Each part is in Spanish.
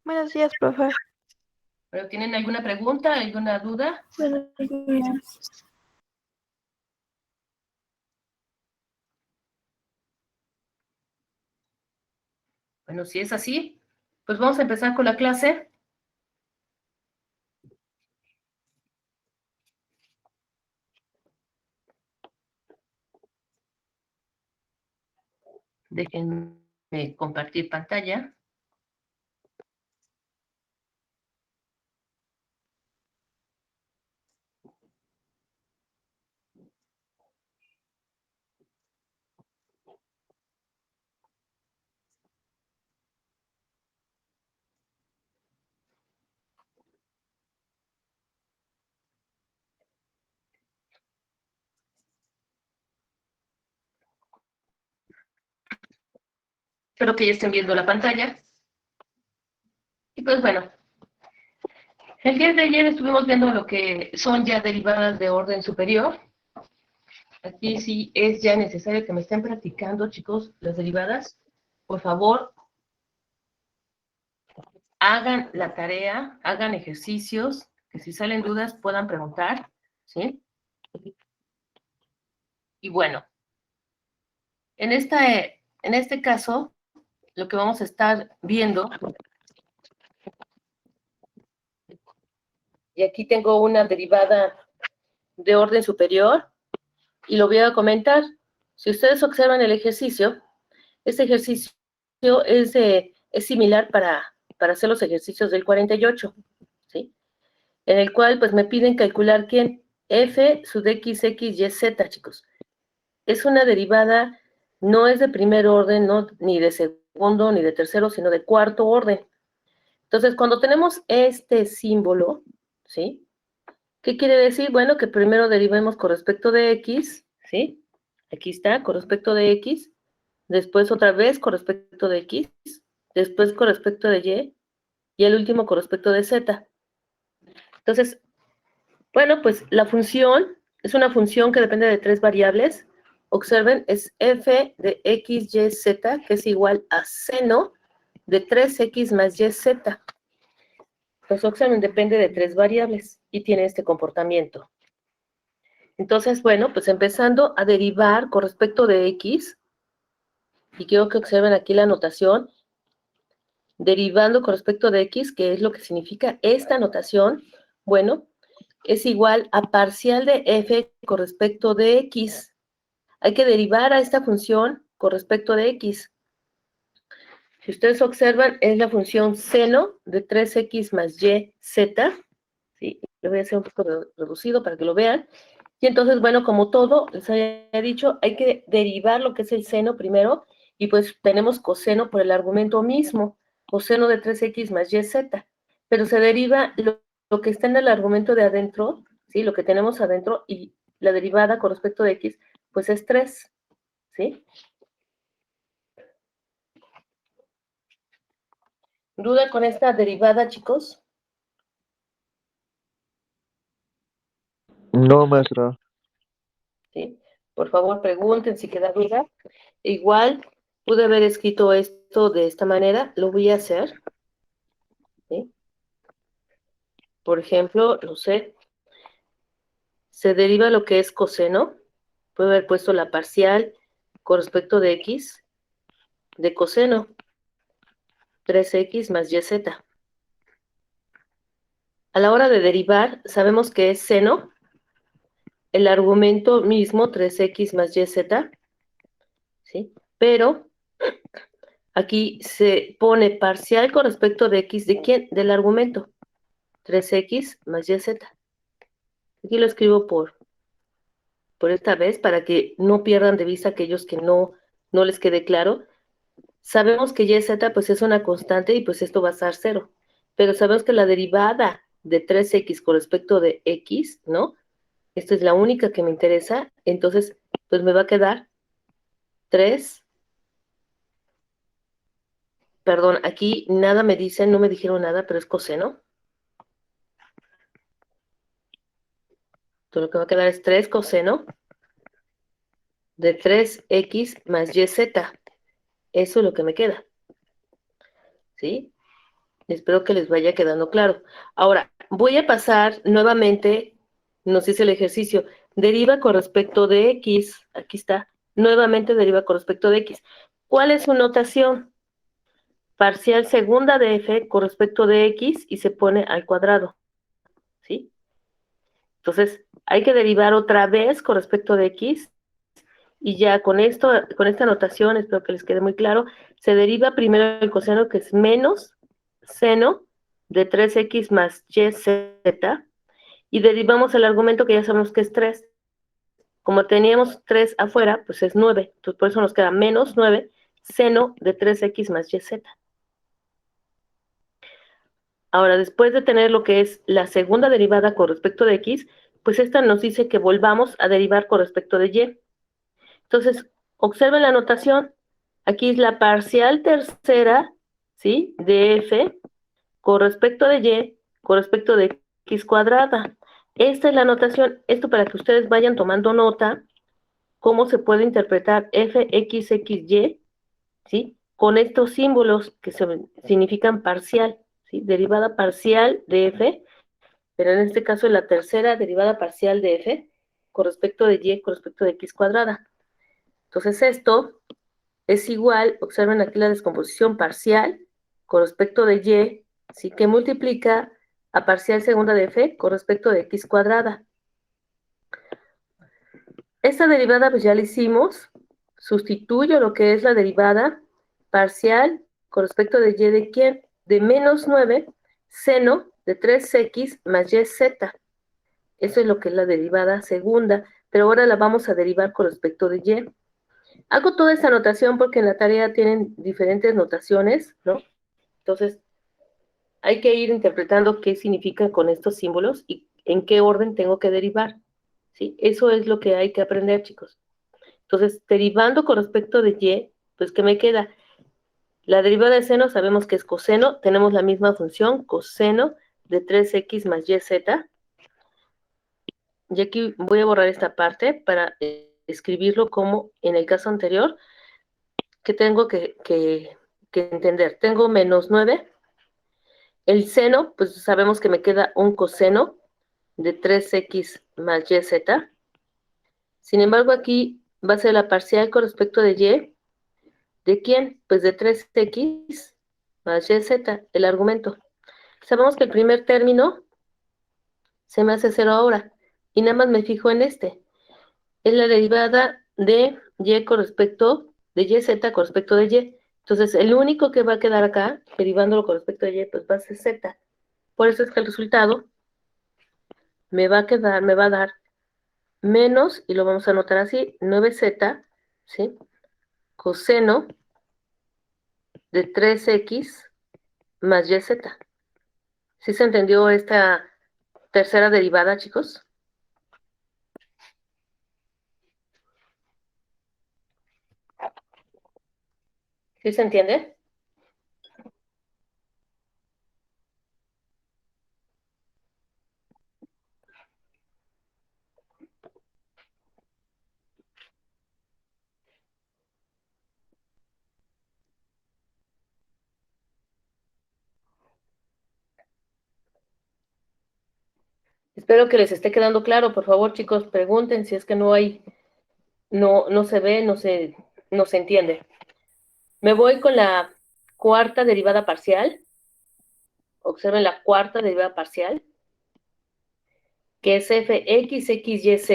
Buenos días, profe. ¿Pero tienen alguna pregunta, alguna duda? Buenos días. Bueno, si es así, pues vamos a empezar con la clase. Déjenme compartir pantalla. Espero que ya estén viendo la pantalla. Y pues bueno, el día de ayer estuvimos viendo lo que son ya derivadas de orden superior. Aquí sí es ya necesario que me estén practicando, chicos, las derivadas. Por favor, hagan la tarea, hagan ejercicios, que si salen dudas puedan preguntar, ¿sí? Y bueno, en este caso, lo que vamos a estar viendo, y aquí tengo una derivada de orden superior, y lo voy a comentar. Si ustedes observan el ejercicio, este ejercicio es similar para hacer los ejercicios del 48, ¿sí? En el cual pues me piden calcular quién, f sub x, y, z, chicos. Es una derivada, no es de primer orden, no, ni de segundo, ni de tercero, sino de cuarto orden. Entonces, cuando tenemos este símbolo, ¿sí? ¿Qué quiere decir? Bueno, que primero derivemos con respecto de x, ¿sí? Aquí está, con respecto de x, después otra vez con respecto de x, después con respecto de y el último con respecto de z. Entonces, bueno, pues la función es una función que depende de tres variables. Observen, es f de x, y, z, que es igual a seno de 3x más y, z. Pues observen, depende de tres variables y tiene este comportamiento. Entonces, bueno, pues empezando a derivar con respecto de x, y quiero que observen aquí la notación, derivando con respecto de x, que es lo que significa esta notación, bueno, es igual a parcial de f con respecto de x. Hay que derivar a esta función con respecto de x. Si ustedes observan, es la función seno de 3x más y, z, ¿sí? Lo voy a hacer un poco reducido para que lo vean. Y entonces, bueno, como todo, les había dicho, hay que derivar lo que es el seno primero, y pues tenemos coseno por el argumento mismo, coseno de 3x más y, z. Pero se deriva lo que está en el argumento de adentro, ¿sí? Lo que tenemos adentro, y la derivada con respecto de x, pues es 3, ¿sí? ¿Duda con esta derivada, chicos? No, maestra. ¿Sí? Por favor, pregunten si queda duda. Igual, pude haber escrito esto de esta manera, lo voy a hacer, ¿sí? Por ejemplo, no sé, se deriva lo que es coseno, puedo haber puesto la parcial con respecto de x, de coseno, 3x más y, z. A la hora de derivar, sabemos que es seno, el argumento mismo, 3x más y, z, ¿sí? Pero aquí se pone parcial con respecto de x, ¿de quién? Del argumento, 3x más y, z. Aquí lo escribo por esta vez para que no pierdan de vista aquellos que no les quede claro. Sabemos que y, z pues es una constante y pues esto va a ser 0. Pero sabemos que la derivada de 3x con respecto de x, ¿no? Esta es la única que me interesa. Entonces, pues me va a quedar 3. Perdón, aquí nada me dicen, no me dijeron nada, pero es coseno. Entonces lo que va a quedar es 3 coseno de 3x más y, z. Eso es lo que me queda, ¿sí? Espero que les vaya quedando claro. Ahora, voy a pasar nuevamente, nos dice el ejercicio, deriva con respecto de X, aquí está, nuevamente deriva con respecto de X. ¿Cuál es su notación? Parcial segunda de F con respecto de X y se pone al cuadrado, ¿sí? Entonces, hay que derivar otra vez con respecto de X y ya con esto, con esta notación, espero que les quede muy claro, se deriva primero el coseno que es menos seno de 3x más yz y derivamos el argumento que ya sabemos que es 3. Como teníamos 3 afuera, pues es 9. Entonces por eso nos queda menos 9 seno de 3x más yz. Ahora, después de tener lo que es la segunda derivada con respecto de x, pues esta nos dice que volvamos a derivar con respecto de y. Entonces, observen la notación. Aquí es la parcial tercera, ¿sí? De f con respecto de y, con respecto de x cuadrada. Esta es la notación. Esto para que ustedes vayan tomando nota cómo se puede interpretar fxxy, ¿sí? Con estos símbolos que significan parcial, ¿sí? Derivada parcial de f, pero en este caso es la tercera derivada parcial de f con respecto de y, con respecto de x cuadrada. Entonces esto es igual, observen aquí la descomposición parcial con respecto de y, ¿sí? Que multiplica a parcial segunda de f con respecto de x cuadrada. Esta derivada pues ya la hicimos, sustituyo lo que es la derivada parcial con respecto de y de quién, de menos 9 seno de 3x más yz. Eso es lo que es la derivada segunda, pero ahora la vamos a derivar con respecto de y. Hago toda esta notación porque en la tarea tienen diferentes notaciones, ¿no? Entonces, hay que ir interpretando qué significan con estos símbolos y en qué orden tengo que derivar, ¿sí? Eso es lo que hay que aprender, chicos. Entonces, derivando con respecto de y, pues, ¿qué me queda? La derivada de seno sabemos que es coseno, tenemos la misma función, coseno de 3x más yz. Y aquí voy a borrar esta parte para escribirlo como en el caso anterior, que tengo que entender. Tengo menos 9. El seno, pues sabemos que me queda un coseno de 3x más yz. Sin embargo, aquí va a ser la parcial con respecto de y. ¿De quién? Pues de 3x más yz, el argumento. Sabemos que el primer término se me hace 0 ahora. Y nada más me fijo en este. Es la derivada de y con respecto de yz con respecto de y. Entonces, el único que va a quedar acá, derivándolo con respecto de y, pues va a ser z. Por eso es que el resultado me va a dar menos, y lo vamos a anotar así, 9z, ¿sí? Coseno de 3x más yz. ¿Sí se entendió esta tercera derivada, chicos? ¿Sí se entiende? Espero que les esté quedando claro. Por favor, chicos, pregunten si es que no se ve, no se entiende. Me voy con la cuarta derivada parcial. Observen la cuarta derivada parcial, que es fxxyz.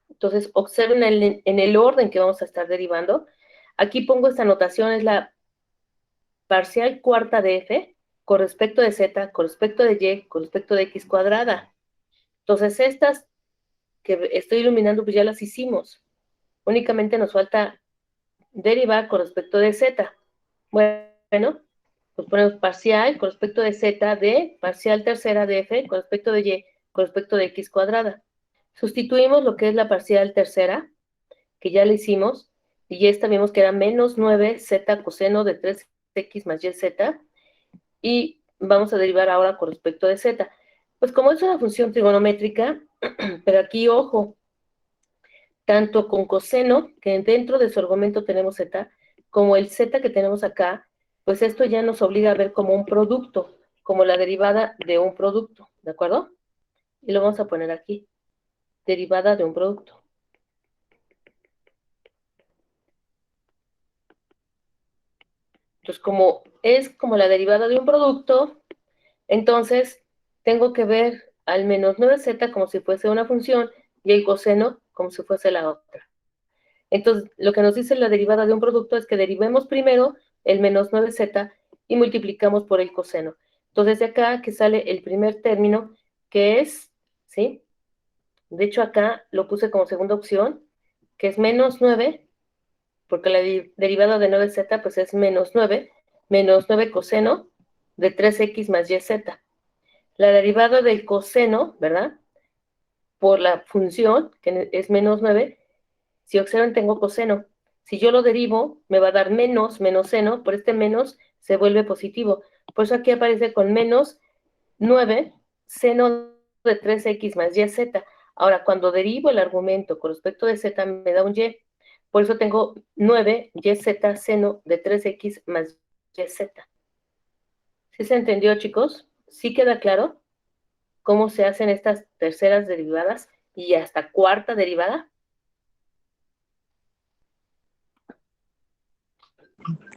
Entonces, observen en el orden que vamos a estar derivando. Aquí pongo esta notación, es la parcial cuarta de f con respecto de z, con respecto de y, con respecto de x cuadrada. Entonces, estas que estoy iluminando, pues ya las hicimos. Únicamente nos falta derivar con respecto de z. Bueno, pues ponemos parcial con respecto de z de parcial tercera de f con respecto de y con respecto de x cuadrada. Sustituimos lo que es la parcial tercera, que ya le hicimos, y ya vimos que era menos 9z coseno de 3x más yz, y vamos a derivar ahora con respecto de z. Pues como es una función trigonométrica, pero aquí, ojo, tanto con coseno, que dentro de su argumento tenemos z, como el z que tenemos acá, pues esto ya nos obliga a ver como un producto, como la derivada de un producto, ¿de acuerdo? Y lo vamos a poner aquí, derivada de un producto. Entonces, como es como la derivada de un producto, entonces tengo que ver al menos 9z como si fuese una función y el coseno como si fuese la otra. Entonces, lo que nos dice la derivada de un producto es que derivemos primero el menos 9z y multiplicamos por el coseno. Entonces, de acá que sale el primer término, que es, ¿sí? De hecho, acá lo puse como segunda opción, que es menos 9, porque la derivada de 9z pues es menos 9 coseno de 3x más yz. La derivada del coseno, ¿verdad? Por la función, que es menos 9, si observan tengo coseno. Si yo lo derivo, me va a dar menos seno, por este menos se vuelve positivo. Por eso aquí aparece con menos 9 seno de 3x más yz. Ahora, cuando derivo el argumento con respecto de z, me da un y. Por eso tengo 9 yz seno de 3x más yz. ¿Sí se entendió, chicos? ¿Sí queda claro cómo se hacen estas terceras derivadas y hasta cuarta derivada?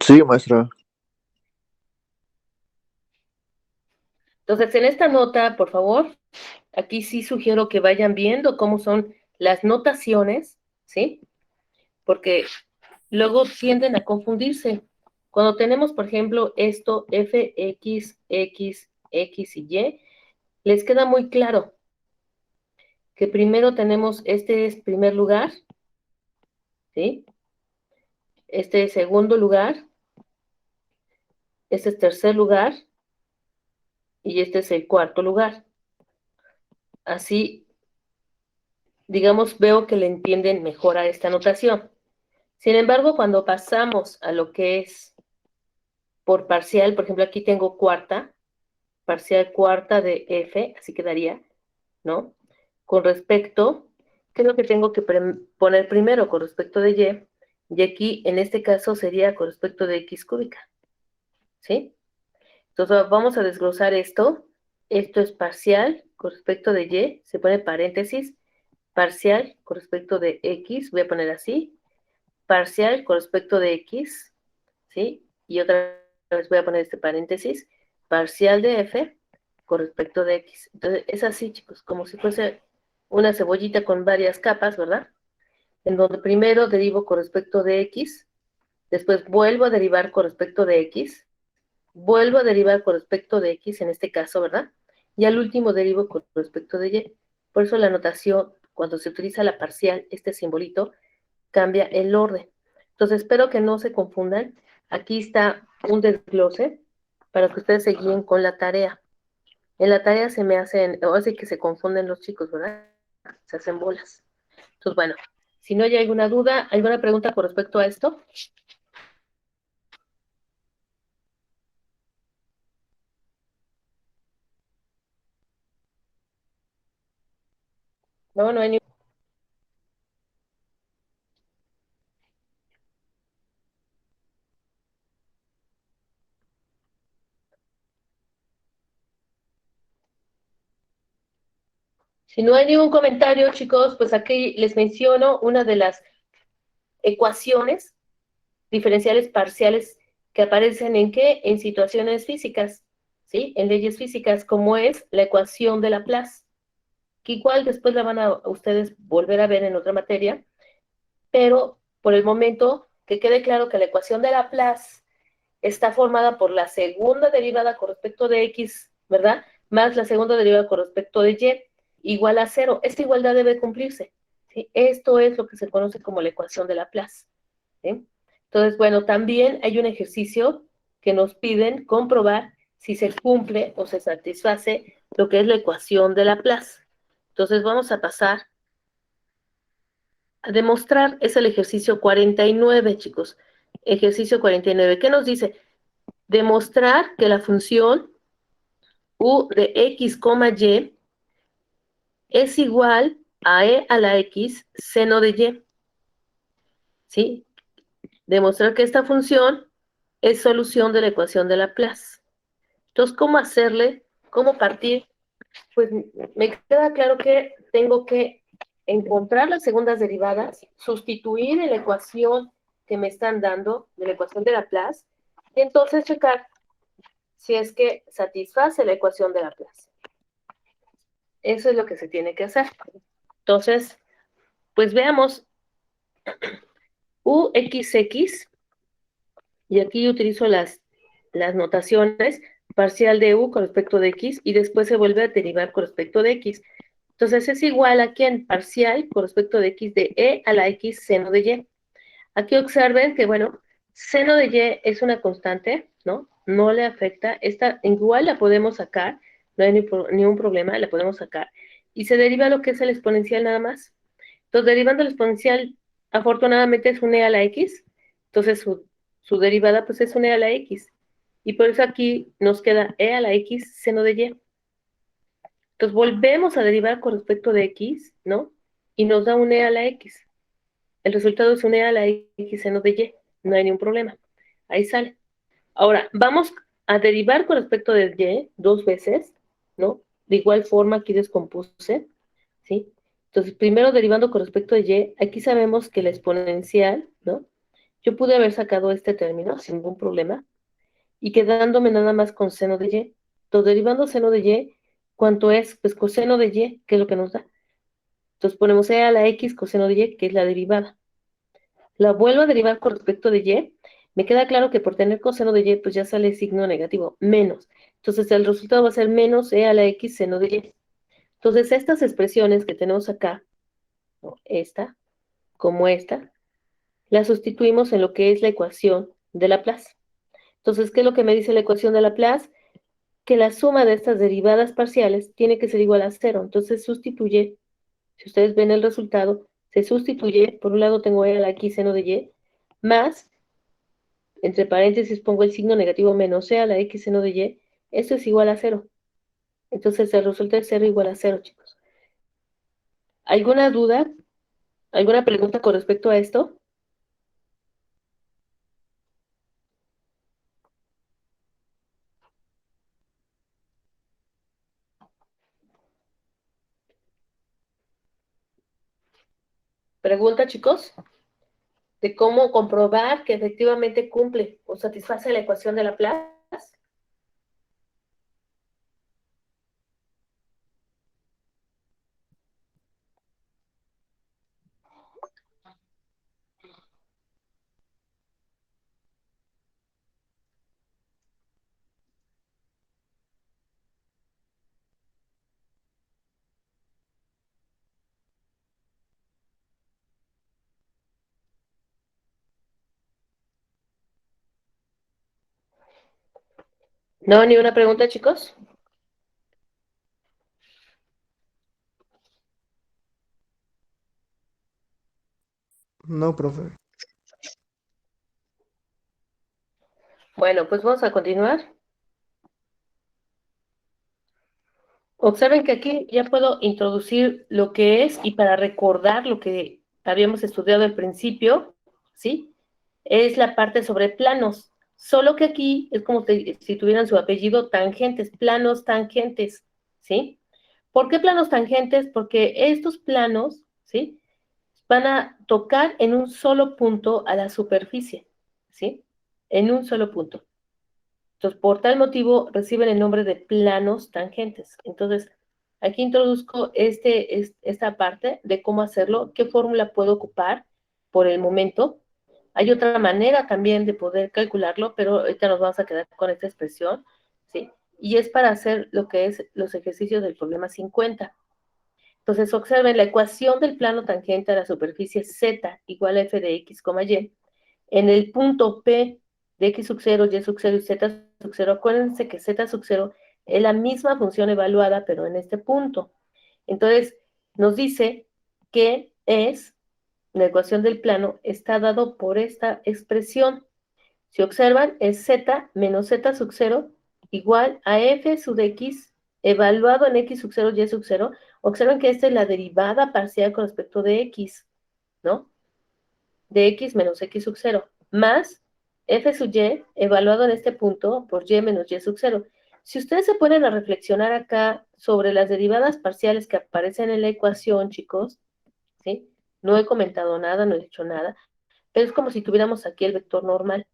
Sí, maestra. Entonces, en esta nota, por favor, aquí sí sugiero que vayan viendo cómo son las notaciones, ¿sí? Porque luego tienden a confundirse. Cuando tenemos, por ejemplo, esto, f, x, x, x y y, les queda muy claro que primero tenemos, este es primer lugar, ¿sí? Este es segundo lugar, este es tercer lugar, y este es el cuarto lugar. Así, digamos, veo que le entienden mejor a esta notación. Sin embargo, cuando pasamos a lo que es por parcial, por ejemplo, aquí tengo cuarta, parcial cuarta de f, así quedaría, ¿no? Con respecto, ¿qué es lo que tengo que poner primero? Con respecto de y aquí, en este caso, sería con respecto de x cúbica, ¿sí? Entonces, vamos a desglosar esto. Esto es parcial con respecto de y, se pone paréntesis, parcial con respecto de x, voy a poner así, parcial con respecto de x, ¿sí? Y otra vez voy a poner este paréntesis, parcial de f con respecto de x. Entonces, es así, chicos, como si fuese una cebollita con varias capas, ¿verdad? En donde primero derivo con respecto de x, después vuelvo a derivar con respecto de x, vuelvo a derivar con respecto de x en este caso, ¿verdad? Y al último derivo con respecto de y. Por eso la notación, cuando se utiliza la parcial, este simbolito, cambia el orden. Entonces, espero que no se confundan. Aquí está un desglose para que ustedes se guíen con la tarea. En la tarea se me hacen, o así que se confunden los chicos, ¿verdad? Se hacen bolas. Entonces, bueno, si no hay alguna duda, alguna pregunta con respecto a esto. No, no hay ni... Si no hay ningún comentario, chicos, pues aquí les menciono una de las ecuaciones diferenciales parciales que aparecen en qué? En situaciones físicas, ¿sí? En leyes físicas, como es la ecuación de Laplace, que igual después la van a ustedes volver a ver en otra materia, pero por el momento que quede claro que la ecuación de Laplace está formada por la segunda derivada con respecto de x, ¿verdad? Más la segunda derivada con respecto de y, igual a 0. Esta igualdad debe cumplirse, ¿sí? Esto es lo que se conoce como la ecuación de Laplace, ¿sí? Entonces, bueno, también hay un ejercicio que nos piden comprobar si se cumple o se satisface lo que es la ecuación de Laplace. Entonces, vamos a pasar a demostrar, es el ejercicio 49, chicos. Ejercicio 49. ¿Qué nos dice? Demostrar que la función u de x, y es igual a e a la x seno de y. ¿Sí? Demostrar que esta función es solución de la ecuación de Laplace. Entonces, ¿cómo hacerle? ¿Cómo partir? Pues me queda claro que tengo que encontrar las segundas derivadas, sustituir en la ecuación que me están dando, de la ecuación de Laplace, y entonces checar si es que satisface la ecuación de Laplace. Eso es lo que se tiene que hacer. Entonces, pues veamos UXX, y aquí utilizo las notaciones, parcial de U con respecto de X, y después se vuelve a derivar con respecto de X. Entonces es igual a ¿quién? Parcial con respecto de X de E a la X seno de Y. Aquí observen que, bueno, seno de Y es una constante, ¿no? No le afecta. Esta igual la podemos sacar, no hay ningún problema, la podemos sacar. Y se deriva lo que es el exponencial nada más. Entonces, derivando el exponencial, afortunadamente es un e a la x, entonces su derivada pues es un e a la x. Y por eso aquí nos queda e a la x seno de y. Entonces volvemos a derivar con respecto de x, ¿no? Y nos da un e a la x. El resultado es un e a la x seno de y, no hay ningún problema. Ahí sale. Ahora, vamos a derivar con respecto de y dos veces, ¿no? De igual forma aquí descompuse, ¿sí? Entonces, primero derivando con respecto de y, aquí sabemos que la exponencial, ¿no? Yo pude haber sacado este término sin ningún problema y quedándome nada más con seno de y. Entonces, derivando seno de y, ¿cuánto es? Pues coseno de y, que es lo que nos da. Entonces, ponemos e a la x coseno de y, que es la derivada. La vuelvo a derivar con respecto de y. Me queda claro que por tener coseno de y, pues ya sale signo negativo, menos. Entonces, el resultado va a ser menos e a la x seno de y. Entonces, estas expresiones que tenemos acá, ¿no? Esta, como esta, la sustituimos en lo que es la ecuación de Laplace. Entonces, ¿qué es lo que me dice la ecuación de Laplace? Que la suma de estas derivadas parciales tiene que ser igual a cero. Entonces, sustituye, si ustedes ven el resultado, se sustituye, por un lado tengo e a la x seno de y, más, entre paréntesis pongo el signo negativo menos e a la x seno de y, esto es igual a cero. Entonces, el resultado es 0 igual a 0, chicos. ¿Alguna duda? ¿Alguna pregunta con respecto a esto? Pregunta, chicos, de cómo comprobar que efectivamente cumple o satisface la ecuación de Laplace. ¿No? ¿Ni una pregunta, chicos? No, profe. Bueno, pues vamos a continuar. Observen que aquí ya puedo introducir lo que es, y para recordar lo que habíamos estudiado al principio, ¿sí? Es la parte sobre planos. Solo que aquí es como si tuvieran su apellido tangentes, planos tangentes, ¿sí? ¿Por qué planos tangentes? Porque estos planos, ¿sí? Van a tocar en un solo punto a la superficie, ¿sí? En un solo punto. Entonces, por tal motivo, reciben el nombre de planos tangentes. Entonces, aquí introduzco esta parte de cómo hacerlo, qué fórmula puedo ocupar por el momento. Hay otra manera también de poder calcularlo, pero ahorita nos vamos a quedar con esta expresión, ¿sí? Y es para hacer lo que es los ejercicios del problema 50. Entonces, observen la ecuación del plano tangente a la superficie Z igual a f de x, y. En el punto P de x sub 0, y sub 0 y z sub 0, acuérdense que z sub 0 es la misma función evaluada, pero en este punto. Entonces, nos dice que es, la ecuación del plano está dado por esta expresión. Si observan, es z menos z sub 0 igual a f sub x evaluado en x sub 0, y sub 0. Observen que esta es la derivada parcial con respecto de x, ¿no? De x menos x sub 0, más f sub y evaluado en este punto por y menos y sub 0. Si ustedes se ponen a reflexionar acá sobre las derivadas parciales que aparecen en la ecuación, chicos, ¿sí? No he comentado nada, no he dicho nada, pero es como si tuviéramos aquí el vector normal,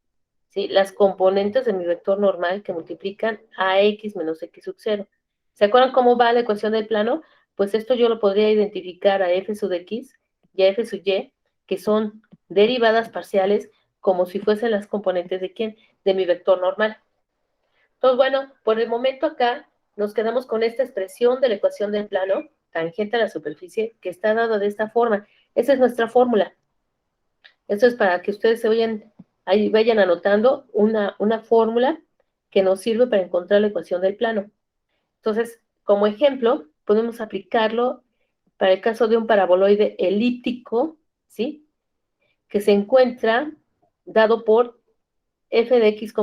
¿sí? Las componentes de mi vector normal que multiplican a x menos x sub 0. ¿Se acuerdan cómo va la ecuación del plano? Pues esto yo lo podría identificar a f sub x y a f sub y, que son derivadas parciales como si fuesen las componentes de ¿quién? De mi vector normal. Entonces, bueno, por el momento acá nos quedamos con esta expresión de la ecuación del plano, tangente a la superficie, que está dada de esta forma. Esa es nuestra fórmula. Esto es para que ustedes se vayan, ahí vayan anotando una fórmula que nos sirve para encontrar la ecuación del plano. Entonces, como ejemplo, podemos aplicarlo para el caso de un paraboloide elíptico, ¿sí? Que se encuentra dado por f de x,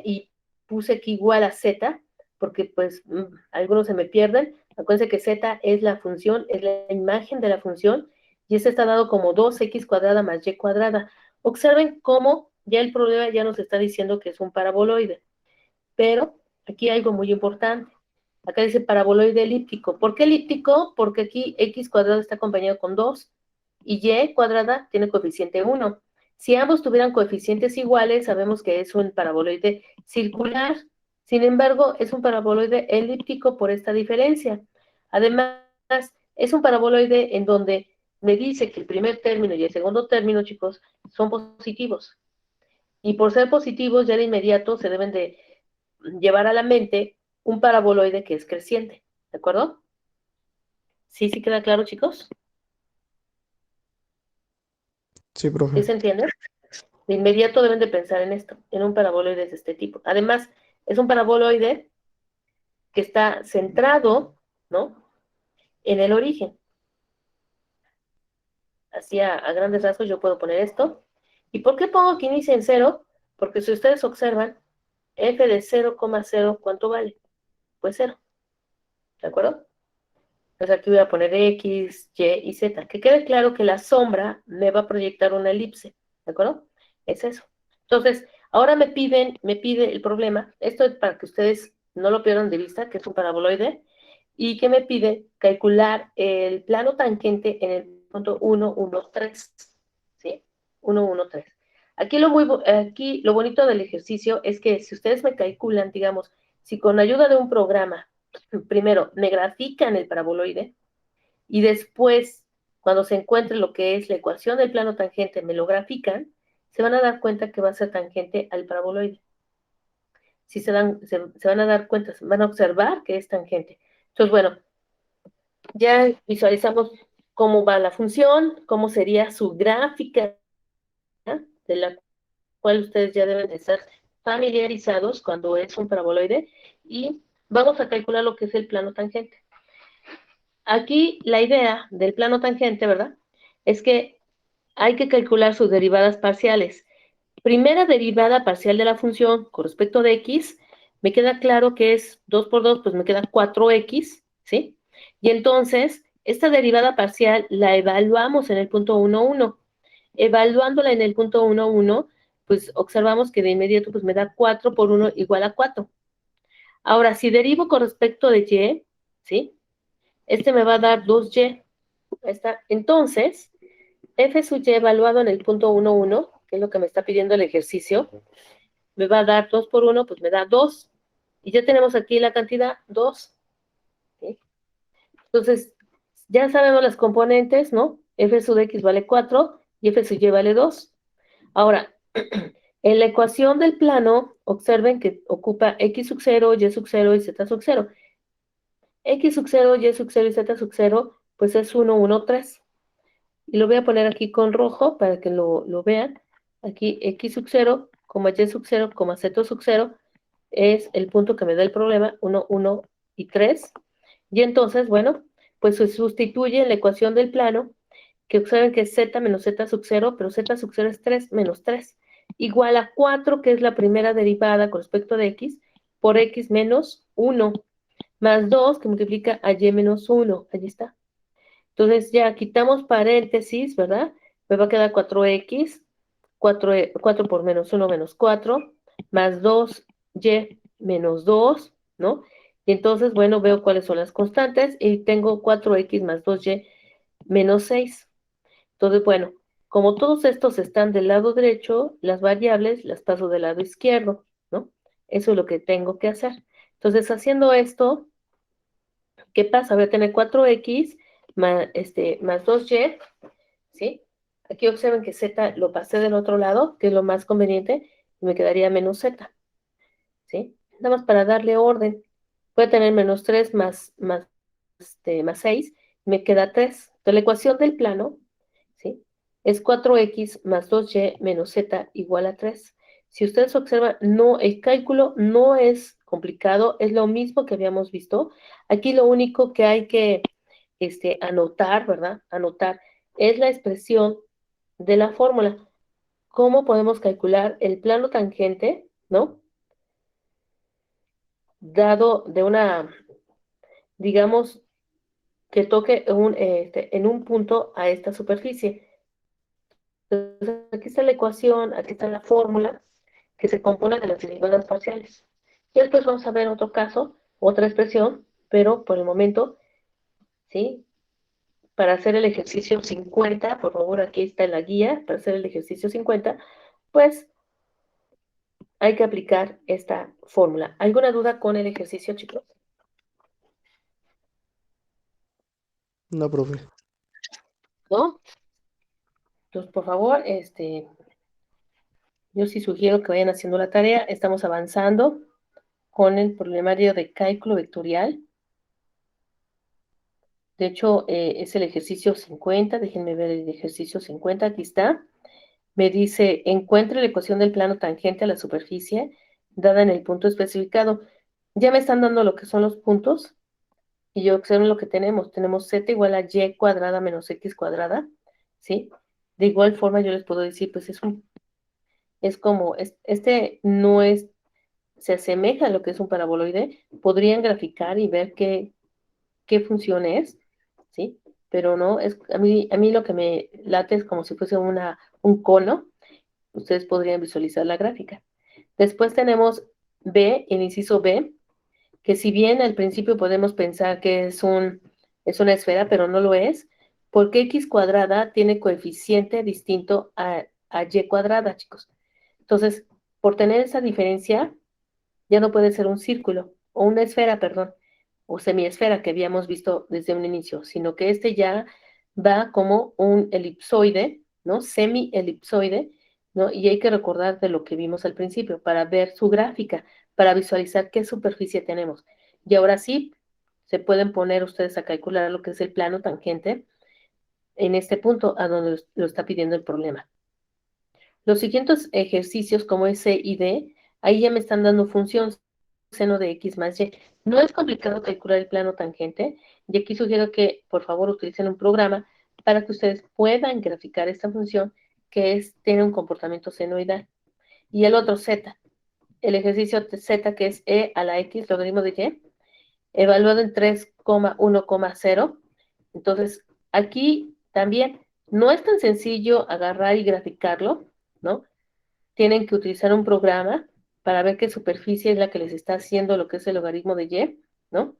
y puse aquí igual a z, porque pues algunos se me pierden. Acuérdense que z es la función, es la imagen de la función, y este está dado como 2x cuadrada más y cuadrada. Observen cómo ya el problema ya nos está diciendo que es un paraboloide, pero aquí hay algo muy importante. Acá dice paraboloide elíptico. ¿Por qué elíptico? Porque aquí x cuadrado está acompañado con 2 y y cuadrada tiene coeficiente 1. Si ambos tuvieran coeficientes iguales, sabemos que es un paraboloide circular. Sin embargo, es un paraboloide elíptico por esta diferencia. Además, es un paraboloide en donde me dice que el primer término y el segundo término, chicos, son positivos. Y por ser positivos, ya de inmediato se deben de llevar a la mente un paraboloide que es creciente. ¿De acuerdo? ¿Sí, sí queda claro, chicos? Sí, ¿Sí profe. se entiende? De inmediato deben de pensar en esto, en un paraboloide de este tipo. Además, es un paraboloide que está centrado, ¿no? En el origen. Así a grandes rasgos yo puedo poner esto. ¿Y por qué pongo que inicia en 0? Porque si ustedes observan, f de 0,0, ¿cuánto vale? Pues 0. ¿De acuerdo? Entonces aquí voy a poner X, Y y Z. Que quede claro que la sombra me va a proyectar una elipse. ¿De acuerdo? Es eso. Entonces, ahora me pide el problema. Esto es para que ustedes no lo pierdan de vista, que es un paraboloide. Y que me pide calcular el plano tangente en el punto 1, 1, 3. ¿Sí? 1, 1, 3. Aquí lo bonito del ejercicio es que si ustedes me calculan, digamos, si con ayuda de un programa primero me grafican el paraboloide y después, cuando se encuentre lo que es la ecuación del plano tangente, me lo grafican, se van a dar cuenta que va a ser tangente al paraboloide. Si se van a dar cuenta, van a observar que es tangente. Entonces, bueno, ya visualizamos cómo va la función, cómo sería su gráfica, ¿eh? De la cual ustedes ya deben de estar familiarizados cuando es un paraboloide, y vamos a calcular lo que es el plano tangente. Aquí la idea del plano tangente, ¿verdad? Es que hay que calcular sus derivadas parciales. Primera derivada parcial de la función con respecto de x, me queda claro que es 2 por 2, pues me queda 4x, ¿sí? Y entonces, esta derivada parcial la evaluamos en el punto 1, 1. Evaluándola en el punto 1, 1, pues observamos que de inmediato pues me da 4 por 1 igual a 4. Ahora, si derivo con respecto de y, ¿sí? Este me va a dar 2y. Ahí está. Entonces, f sub y evaluado en el punto 1, 1, que es lo que me está pidiendo el ejercicio, me va a dar 2 por 1, pues me da 2. Y ya tenemos aquí la cantidad 2. ¿Sí? Entonces, ya sabemos las componentes, ¿no? F sub x vale 4 y f sub y vale 2. Ahora, en la ecuación del plano, observen que ocupa x sub 0, y sub 0 y z sub 0. X sub 0, y sub 0 y z sub 0, pues es 1, 1, 3. Y lo voy a poner aquí con rojo para que lo vean. Aquí x sub 0, y sub 0, z sub 0 es el punto que me da el problema, 1, 1 y 3. Y entonces, bueno, pues se sustituye en la ecuación del plano, que observen que es z menos z sub 0, pero z sub 0 es 3 menos 3, igual a 4, que es la primera derivada con respecto de x, por x menos 1, más 2, que multiplica a y menos 1. Allí está. Entonces ya quitamos paréntesis, ¿verdad? Me va a quedar 4x 4 por menos 1 menos 4, más 2y menos 2, ¿no? Y entonces, bueno, veo cuáles son las constantes y tengo 4x más 2y menos 6. Entonces, bueno, como todos estos están del lado derecho, las variables las paso del lado izquierdo, ¿no? Eso es lo que tengo que hacer. Entonces, haciendo esto, ¿qué pasa? Voy a tener 4x más 2y, ¿sí? Aquí observen que z lo pasé del otro lado, que es lo más conveniente, y me quedaría menos z, ¿sí? Nada más para darle orden. Voy a tener menos 3 más 6, me queda 3. Entonces, la ecuación del plano, ¿sí? Es 4x más 2y menos z igual a 3. Si ustedes observan, no, el cálculo no es complicado, es lo mismo que habíamos visto. Aquí lo único que hay que anotar, ¿verdad? Anotar es la expresión de la fórmula. ¿Cómo podemos calcular el plano tangente, ¿no? Dado de una, digamos, que toque en un punto a esta superficie. Entonces, aquí está la ecuación, aquí está la fórmula que se compone de las derivadas parciales. Y después vamos a ver otro caso, otra expresión, pero por el momento, ¿sí? Para hacer el ejercicio 50, por favor, aquí está la guía, para hacer el ejercicio 50, pues hay que aplicar esta fórmula. ¿Alguna duda con el ejercicio, chicos? No, profe. ¿No? Entonces, por favor, yo sí sugiero que vayan haciendo la tarea. Estamos avanzando con el problemario de cálculo vectorial. De hecho, es el ejercicio 50. Déjenme ver el ejercicio 50. Aquí está. Me dice, encuentre la ecuación del plano tangente a la superficie dada en el punto especificado. Ya me están dando lo que son los puntos y yo observo lo que tenemos. Tenemos z igual a y cuadrada menos x cuadrada, ¿sí? De igual forma yo les puedo decir, pues es como, no es, se asemeja a lo que es un paraboloide. Podrían graficar y ver qué función es, ¿sí? Pero no, a mí lo que me late es como si fuese un cono. Ustedes podrían visualizar la gráfica. Después tenemos B, el inciso B, que si bien al principio podemos pensar que es una esfera, pero no lo es, porque x cuadrada tiene coeficiente distinto a y cuadrada, chicos. Entonces, por tener esa diferencia, ya no puede ser un círculo, o una esfera, perdón, o semiesfera que habíamos visto desde un inicio, sino que ya va como un elipsoide, ¿no? Semi-elipsoide, ¿no? Y hay que recordar de lo que vimos al principio para ver su gráfica, para visualizar qué superficie tenemos. Y ahora sí, se pueden poner ustedes a calcular lo que es el plano tangente en este punto a donde lo está pidiendo el problema. Los siguientes ejercicios, como es C y D, ahí ya me están dando función seno de x más y. No es complicado calcular el plano tangente, y aquí sugiero que por favor utilicen un programa para que ustedes puedan graficar esta función tiene un comportamiento senoidal. Y el otro z, el ejercicio z que es e a la x logaritmo de y, evaluado en 3,1,0. Entonces, aquí también no es tan sencillo agarrar y graficarlo, ¿no? Tienen que utilizar un programa para ver qué superficie es la que les está haciendo lo que es el logaritmo de y, ¿no?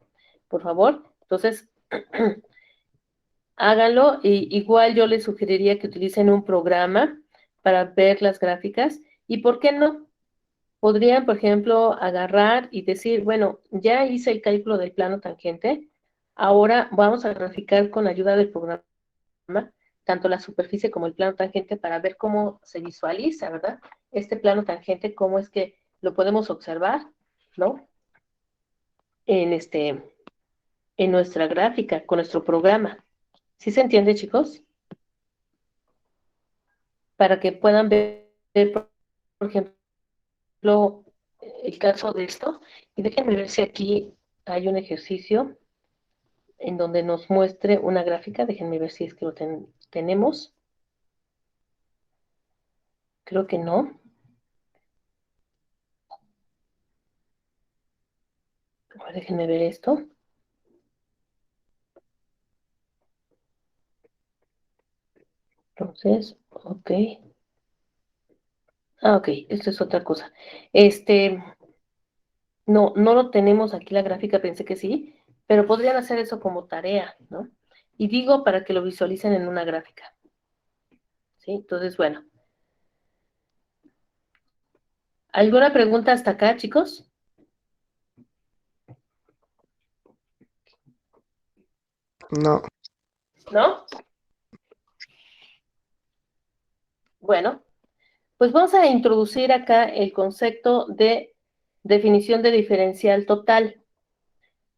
Por favor. Entonces, háganlo. Y igual yo les sugeriría que utilicen un programa para ver las gráficas. ¿Y por qué no? Podrían, por ejemplo, agarrar y decir, bueno, ya hice el cálculo del plano tangente, ahora vamos a graficar con ayuda del programa tanto la superficie como el plano tangente para ver cómo se visualiza, ¿verdad? Este plano tangente, cómo es que lo podemos observar, ¿no? En en nuestra gráfica, con nuestro programa. ¿Sí se entiende, chicos? Para que puedan ver, por ejemplo, el caso de esto. Y déjenme ver si aquí hay un ejercicio en donde nos muestre una gráfica. Déjenme ver si es que lo tenemos. Creo que no. A ver, déjenme ver esto. Entonces, ok. Ah, ok, esto es otra cosa. No, no lo tenemos aquí la gráfica, pensé que sí, pero podrían hacer eso como tarea, ¿no? Y digo para que lo visualicen en una gráfica, ¿sí? Entonces, bueno, ¿alguna pregunta hasta acá, chicos? No, ¿No? Bueno, pues vamos a introducir acá el concepto de definición de diferencial total.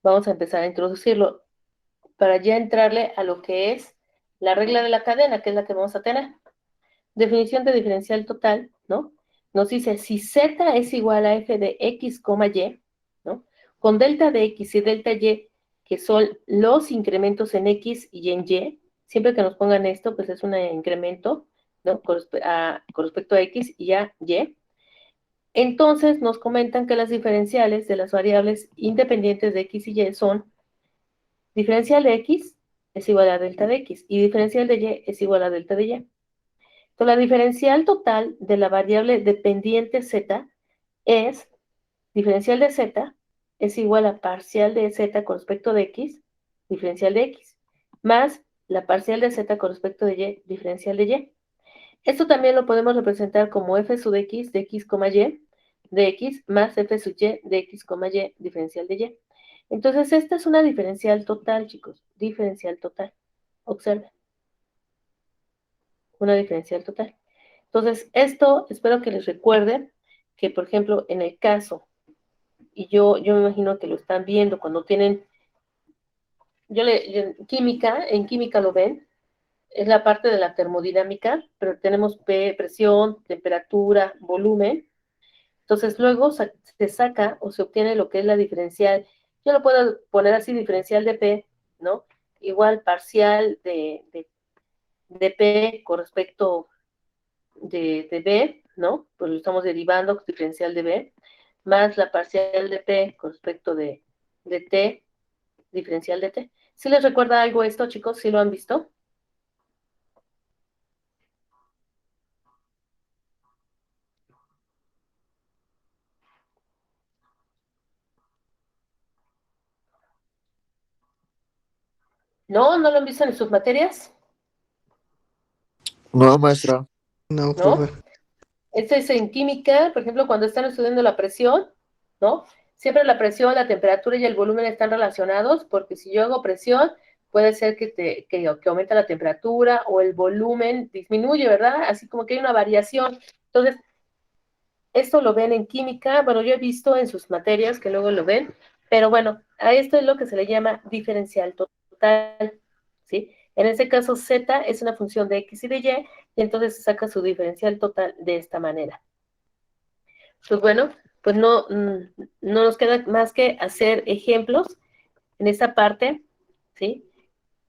Vamos a empezar a introducirlo para ya entrarle a lo que es la regla de la cadena, que es la que vamos a tener. Definición de diferencial total, ¿no? Nos dice si z es igual a f de x, y, ¿no? Con delta de x y delta y, que son los incrementos en x y en y, siempre que nos pongan esto, pues es un incremento, ¿no? Con respecto a x y a y. Entonces nos comentan que las diferenciales de las variables independientes de x y y son diferencial de x es igual a delta de x y diferencial de y es igual a delta de y. Entonces, la diferencial total de la variable dependiente z es diferencial de z es igual a parcial de z con respecto de x, diferencial de x, más la parcial de z con respecto de y, diferencial de y. Esto también lo podemos representar como f sub x de x, y, de x, más f sub y de x, y, diferencial de y. Entonces, esta es una diferencial total, chicos, diferencial total. Observen, una diferencial total. Entonces, esto espero que les recuerde que, por ejemplo, en el caso, y yo me imagino que lo están viendo cuando tienen, en química lo ven, es la parte de la termodinámica, pero tenemos presión, temperatura, volumen. Entonces, luego se saca o se obtiene lo que es la diferencial. Yo lo puedo poner así, diferencial de P, ¿no? Igual parcial de P con respecto de B, ¿no? Pues lo estamos derivando, diferencial de B, más la parcial de P con respecto de T, diferencial de T. ¿Sí les recuerda algo esto, chicos? ¿Sí lo han visto? ¿No? ¿No lo han visto en sus materias? No, maestra. no, ¿No? profe. Esto es en química, por ejemplo, cuando están estudiando la presión, ¿no? Siempre la presión, la temperatura y el volumen están relacionados, porque si yo hago presión, puede ser que aumente la temperatura o el volumen disminuye, ¿verdad? Así como que hay una variación. Entonces, esto lo ven en química, bueno, yo he visto en sus materias que luego lo ven, pero bueno, a esto es lo que se le llama diferencial total, ¿sí? En este caso, z es una función de x y de y entonces se saca su diferencial total de esta manera. Pues bueno, pues no nos queda más que hacer ejemplos en esta parte, ¿sí?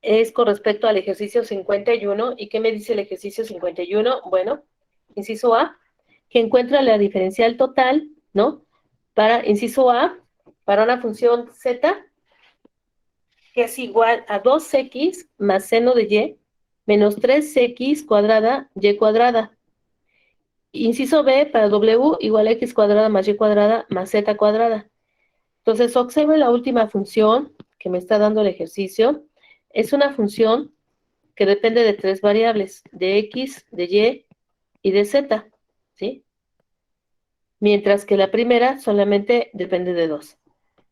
Es con respecto al ejercicio 51. ¿Y qué me dice el ejercicio 51? Bueno, inciso A, que encuentra la diferencial total, ¿no? Para, inciso A, para una función z, que es igual a 2x más seno de y, menos 3x cuadrada, y cuadrada. Inciso B, para w igual a x cuadrada más y cuadrada más z cuadrada. Entonces, observe la última función que me está dando el ejercicio. Es una función que depende de tres variables, de x, de y y de z, ¿sí? Mientras que la primera solamente depende de dos.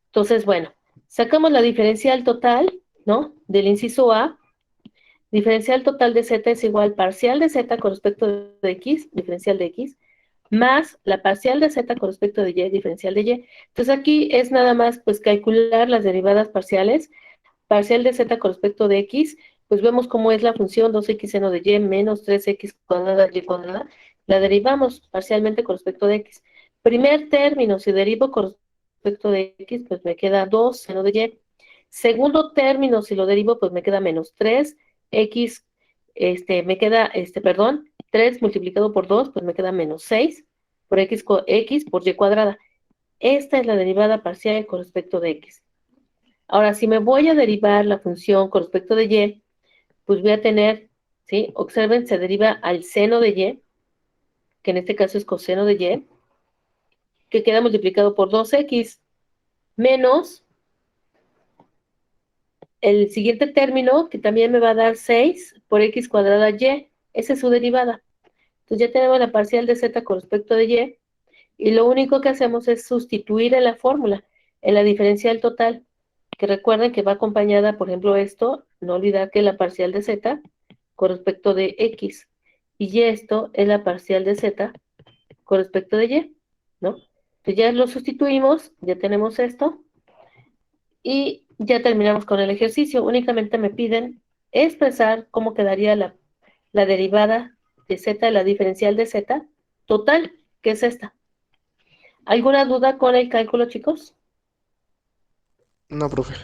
Entonces, bueno, sacamos la diferencial total, ¿no? Del inciso A. Diferencial total de z es igual parcial de z con respecto de x, diferencial de x, más la parcial de z con respecto de y, diferencial de y. Entonces aquí es nada más pues calcular las derivadas parciales. Parcial de z con respecto de x, pues vemos cómo es la función 2x seno de y menos 3x cuadrada y cuadrada. La derivamos parcialmente con respecto de x. Primer término, si derivo con respecto de x, pues me queda 2 seno de y. Segundo término, si lo derivo, pues me queda menos 3x, me queda, perdón, 3 multiplicado por 2, pues me queda menos 6 por x por y cuadrada. Esta es la derivada parcial con respecto de x. Ahora, si me voy a derivar la función con respecto de y, pues voy a tener, ¿sí? Observen, se deriva al seno de y, que en este caso es coseno de y, que queda multiplicado por 2x, menos el siguiente término, que también me va a dar 6 por x cuadrada y. Esa es su derivada. Entonces ya tenemos la parcial de z con respecto de y lo único que hacemos es sustituir en la fórmula, en la diferencial total, que recuerden que va acompañada, por ejemplo, esto, no olvidar que la parcial de z con respecto de x, y esto es la parcial de z con respecto de y, ¿no? Entonces ya lo sustituimos, ya tenemos esto, y ya terminamos con el ejercicio. Únicamente me piden expresar cómo quedaría la derivada de z, la diferencial de z total, que es esta. ¿Alguna duda con el cálculo, chicos? No, profe.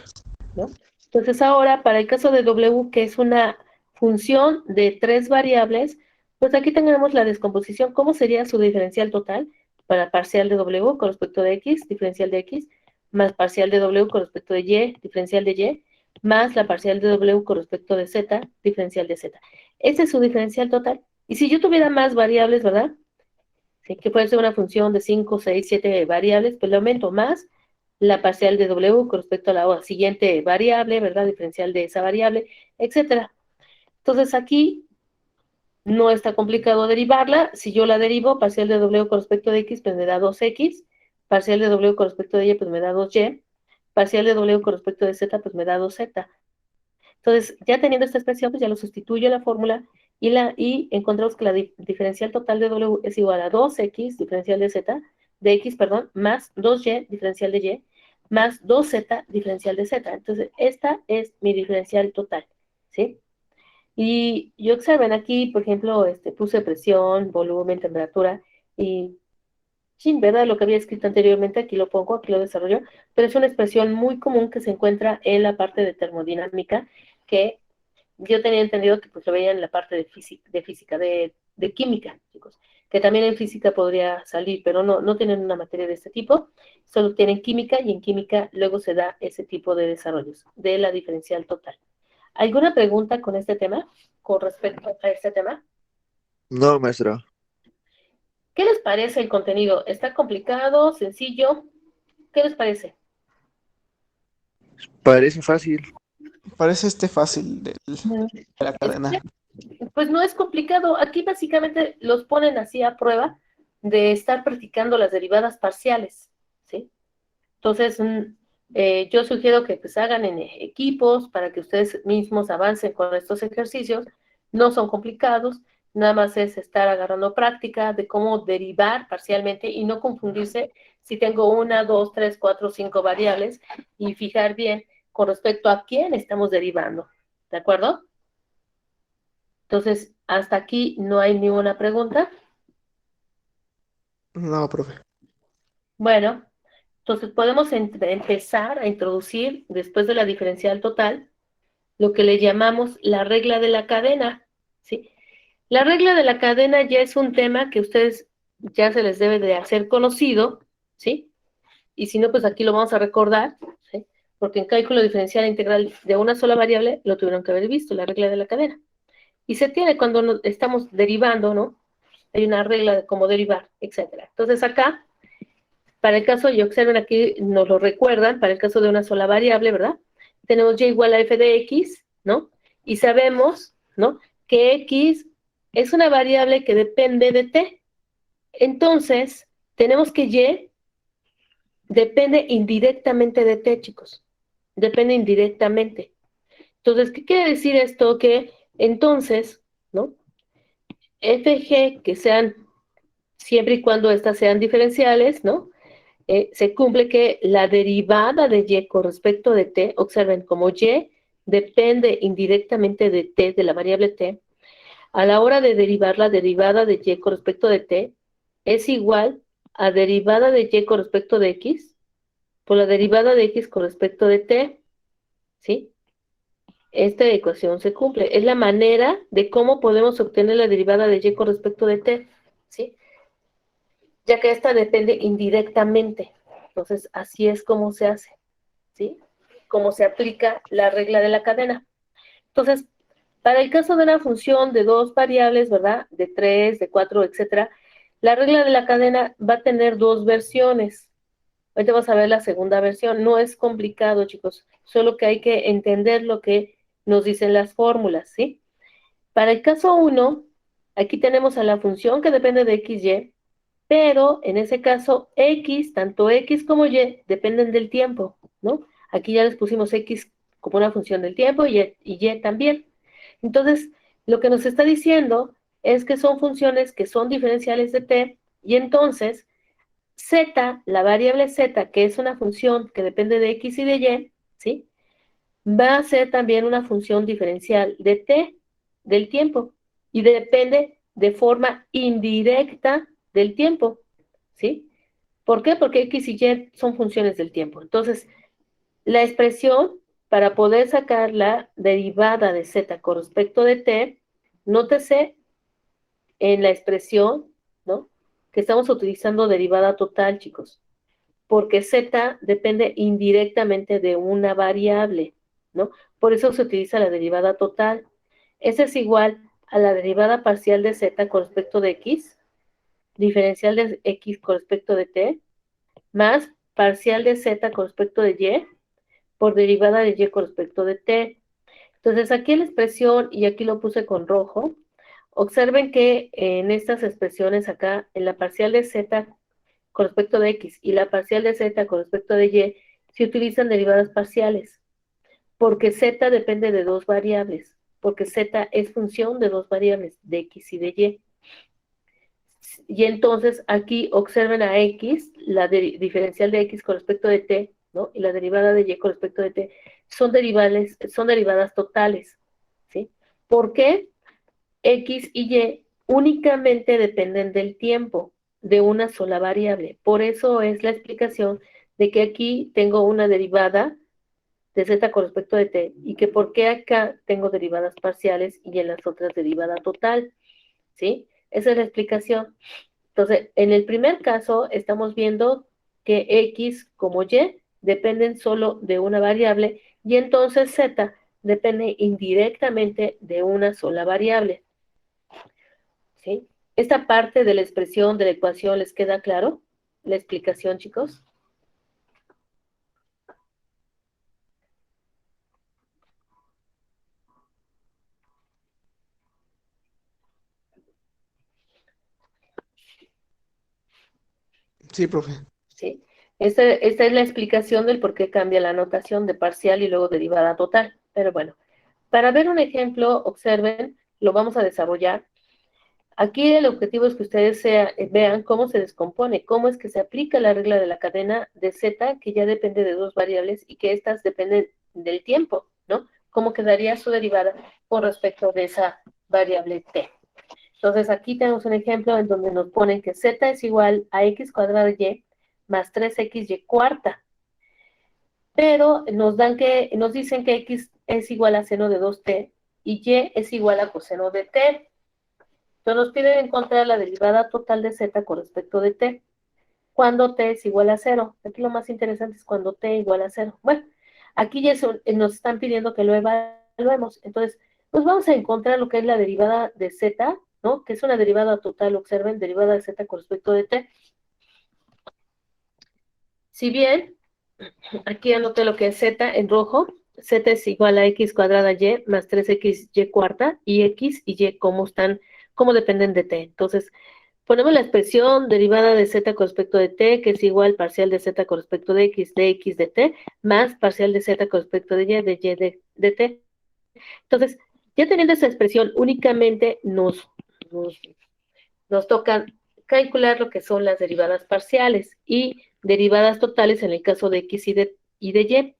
¿No? Entonces ahora, para el caso de W, que es una función de 3 variables, pues aquí tenemos la descomposición. ¿Cómo sería su diferencial total? Para parcial de W con respecto de X, diferencial de X, más parcial de W con respecto de Y, diferencial de Y, más la parcial de W con respecto de Z, diferencial de Z. Ese es su diferencial total. Y si yo tuviera más variables, ¿verdad? ¿Sí? Que puede ser una función de 5, 6, 7 variables, pues le aumento más la parcial de W con respecto a la siguiente variable, ¿verdad? Diferencial de esa variable, etcétera. Entonces aquí no está complicado derivarla. Si yo la derivo, parcial de W con respecto de X, pues me da 2X, parcial de W con respecto de Y, pues me da 2Y, parcial de W con respecto de Z, pues me da 2Z. Entonces, ya teniendo esta expresión, pues ya lo sustituyo en la fórmula y encontramos que la diferencial total de W es igual a 2X, diferencial de Z, de X, perdón, más 2Y, diferencial de Y, más 2Z, diferencial de Z. Entonces, esta es mi diferencial total, ¿sí? Y observen aquí, por ejemplo, puse presión, volumen, temperatura, y sin verdad lo que había escrito anteriormente, aquí lo pongo, aquí lo desarrollo, pero es una expresión muy común que se encuentra en la parte de termodinámica, que yo tenía entendido que pues lo veían en la parte de química, chicos, que también en física podría salir, pero no tienen una materia de este tipo, solo tienen química, y en química luego se da ese tipo de desarrollos, de la diferencial total. ¿Alguna pregunta con este tema, con respecto a este tema? No, maestra. ¿Qué les parece el contenido? ¿Está complicado, sencillo? ¿Qué les parece? Parece fácil. Parece fácil de la Es cadena. Pues no es complicado. Aquí básicamente los ponen así a prueba de estar practicando las derivadas parciales, ¿sí? Entonces, yo sugiero que pues hagan en equipos para que ustedes mismos avancen con estos ejercicios. No son complicados, nada más es estar agarrando práctica de cómo derivar parcialmente y no confundirse si tengo 1, 2, 3, 4, 5 variables y fijar bien con respecto a quién estamos derivando, ¿de acuerdo? Entonces, hasta aquí no hay ninguna pregunta. No, profe. Bueno, entonces podemos empezar a introducir, después de la diferencial total, lo que le llamamos la regla de la cadena, ¿sí? La regla de la cadena ya es un tema que ustedes ya se les debe de hacer conocido, ¿sí? Y si no, pues aquí lo vamos a recordar, ¿sí? Porque en cálculo diferencial integral de una sola variable lo tuvieron que haber visto, la regla de la cadena. Y se tiene cuando estamos derivando, ¿no? Hay una regla de cómo derivar, etcétera. Entonces acá, para el caso, y observen aquí, nos lo recuerdan, para el caso de una sola variable, ¿verdad? Tenemos y igual a f de x, ¿no? Y sabemos, ¿no? Que x es una variable que depende de t. Entonces, tenemos que y depende indirectamente de t, chicos. Depende indirectamente. Entonces, ¿qué quiere decir esto? Que entonces, ¿no? Fg, que sean siempre y cuando estas sean diferenciales, ¿no? Se cumple que la derivada de y con respecto de t, observen, como y depende indirectamente de t, de la variable t, a la hora de derivar la derivada de y con respecto de t, es igual a derivada de y con respecto de x, por la derivada de x con respecto de t, ¿sí? Esta ecuación se cumple. Es la manera de cómo podemos obtener la derivada de y con respecto de t, ¿sí? Ya que esta depende indirectamente. Entonces, así es como se hace, ¿sí? Cómo se aplica la regla de la cadena. Entonces, para el caso de una función de dos variables, ¿verdad? De 3, de 4, etcétera, La regla de la cadena va a tener dos versiones. Ahorita vamos a ver la segunda versión. No es complicado, chicos, solo que hay que entender lo que nos dicen las fórmulas, ¿sí? Para el caso 1, aquí tenemos a la función que depende de XY, pero en ese caso X, tanto X como Y, dependen del tiempo, ¿no? Aquí ya les pusimos X como una función del tiempo y Y también. Entonces, lo que nos está diciendo es que son funciones que son diferenciales de t, y entonces z, la variable z, que es una función que depende de x y de y, ¿sí? Va a ser también una función diferencial de t, del tiempo, y depende de forma indirecta del tiempo, ¿sí? ¿Por qué? Porque x y y son funciones del tiempo. Entonces, la expresión para poder sacar la derivada de z con respecto de t, nótese en la expresión, ¿no? Que estamos utilizando derivada total, chicos, porque z depende indirectamente de una variable, ¿no? Por eso se utiliza la derivada total. Esa es igual a la derivada parcial de z con respecto de x, diferencial de x con respecto de t, más parcial de z con respecto de y, por derivada de y con respecto de t. Entonces aquí la expresión, y aquí lo puse con rojo, observen que en estas expresiones acá, en la parcial de z con respecto de x y la parcial de z con respecto de y, se utilizan derivadas parciales, porque z depende de dos variables, porque z es función de dos variables, de x y de y. Y entonces aquí observen a x, la diferencial de x con respecto de t, ¿no? Y la derivada de y con respecto de t, son derivadas totales, ¿sí? ¿Por qué? X y Y únicamente dependen del tiempo, de una sola variable. Por eso es la explicación de que aquí tengo una derivada de z con respecto de t, y que por qué acá tengo derivadas parciales y en las otras derivada total, ¿sí? Esa es la explicación. Entonces, en el primer caso, estamos viendo que X como Y dependen solo de una variable, y entonces Z depende indirectamente de una sola variable, ¿sí? Esta parte de la expresión de la ecuación, ¿les queda claro? La explicación, chicos. Sí, profe. ¿Sí? Esta es la explicación del por qué cambia la notación de parcial y luego derivada total. Pero bueno, para ver un ejemplo, observen, lo vamos a desarrollar. Aquí el objetivo es que ustedes vean cómo se descompone, cómo es que se aplica la regla de la cadena de Z, que ya depende de dos variables y que estas dependen del tiempo, ¿no? ¿Cómo quedaría su derivada con respecto de esa variable t? Entonces aquí tenemos un ejemplo en donde nos ponen que Z es igual a x cuadrada y más 3xy cuarta, pero nos dicen que x es igual a seno de 2t y y es igual a coseno de t. Entonces nos piden encontrar la derivada total de z con respecto de t, cuando t es igual a 0. Aquí lo más interesante es cuando t igual a 0. Bueno, aquí ya nos están pidiendo que lo evaluemos. Entonces, pues vamos a encontrar lo que es la derivada de z, ¿no? Que es una derivada total, observen, derivada de z con respecto de t. Si bien, aquí anoté lo que es z en rojo, z es igual a x cuadrada y más 3xy cuarta, y x y y cómo dependen de t. Entonces, ponemos la expresión derivada de z con respecto de t, que es igual parcial de z con respecto de x de t, más parcial de z con respecto de y de t. Entonces, ya teniendo esa expresión, únicamente nos toca calcular lo que son las derivadas parciales y derivadas totales en el caso de x y de y.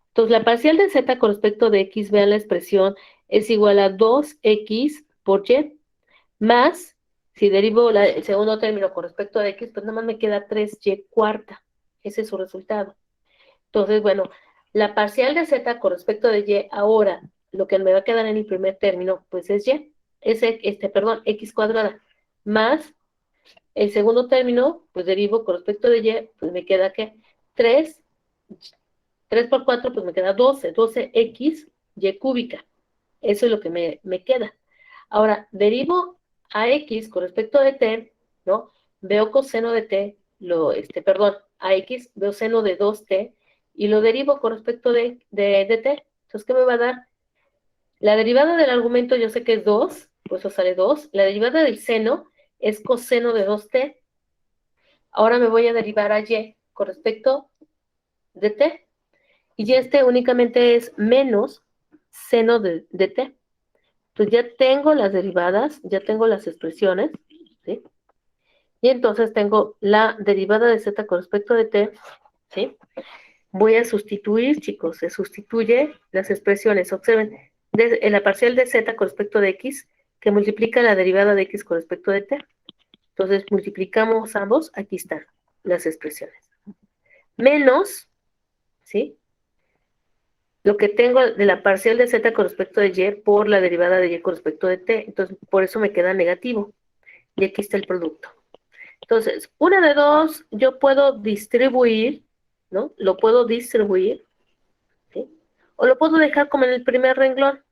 Entonces, la parcial de z con respecto de x, vean la expresión, es igual a 2x por y, más, si derivo el segundo término con respecto a x, pues nada más me queda 3y cuarta. Ese es su resultado. Entonces, bueno, la parcial de z con respecto de y, ahora, lo que me va a quedar en el primer término, pues es y, perdón, x cuadrada, más el segundo término, pues derivo con respecto de y, pues me queda que 3 por 4, pues me queda 12x y cúbica. Eso es lo que me queda. Ahora, derivo a x con respecto de t, ¿no? veo coseno de t, perdón, a x, veo seno de 2t, y lo derivo con respecto de t. Entonces, ¿qué me va a dar? La derivada del argumento yo sé que es 2, pues eso sale 2. La derivada del seno es coseno de 2t. Ahora me voy a derivar a y con respecto de t. Y este únicamente es menos seno de t. Entonces ya tengo las derivadas, ya tengo las expresiones, ¿sí? Y entonces tengo la derivada de z con respecto de t, ¿sí? Voy a sustituir, chicos, se sustituye las expresiones. Observen, en la parcial de z con respecto de x, que multiplica la derivada de x con respecto de t. Entonces multiplicamos ambos, aquí están las expresiones. Menos, ¿sí? Lo que tengo de la parcial de z con respecto de y por la derivada de y con respecto de t. Entonces, por eso me queda negativo. Y aquí está el producto. Entonces, una de dos, yo puedo distribuir, ¿no? Lo puedo distribuir, ¿sí? O lo puedo dejar como en el primer renglón,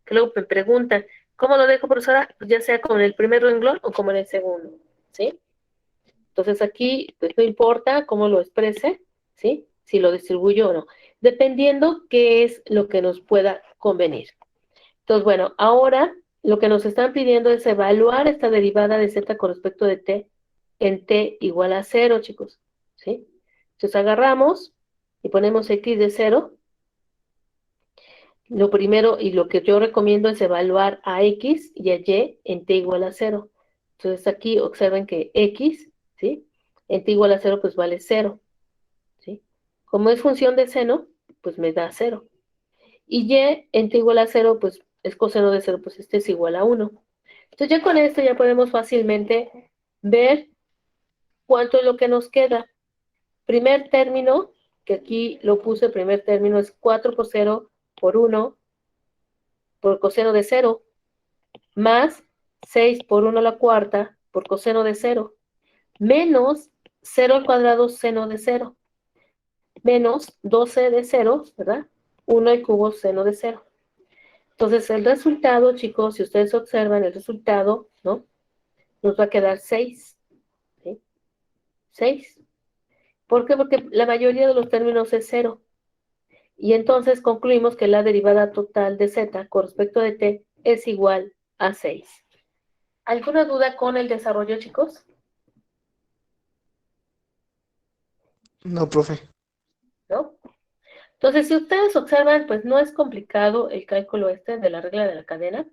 que luego me preguntan, ¿cómo lo dejo, profesora? Pues ya sea como en el primer renglón o como en el segundo, ¿sí? Entonces aquí, pues no importa cómo lo exprese, ¿sí? Si lo distribuyo o no, dependiendo qué es lo que nos pueda convenir. Entonces, bueno, ahora lo que nos están pidiendo es evaluar esta derivada de z con respecto de t en t igual a 0, chicos, ¿sí? Entonces agarramos y ponemos x de 0. Lo primero y lo que yo recomiendo es evaluar a x y a y en t igual a 0. Entonces aquí observen que x, ¿sí? En t igual a 0 pues vale 0, ¿sí? Como es función de seno, pues me da 0. Y y en t igual a 0 pues es coseno de 0, pues este es igual a 1. Entonces ya con esto ya podemos fácilmente ver cuánto es lo que nos queda. Primer término, que aquí lo puse, primer término es 4 por 0 por 1 por coseno de 0, más 6 por 1 a la cuarta por coseno de 0, menos 0 al cuadrado seno de 0, menos 12 de 0, ¿verdad? 1 al cubo seno de 0. Entonces el resultado, chicos, si ustedes observan el resultado, ¿no? Nos va a quedar 6, ¿sí? 6. ¿Por qué? Porque la mayoría de los términos es 0. Y entonces concluimos que la derivada total de z con respecto de t es igual a 6. ¿Alguna duda con el desarrollo, chicos? No, profe. ¿No? Entonces, si ustedes observan, pues no es complicado el cálculo de la regla de la cadena.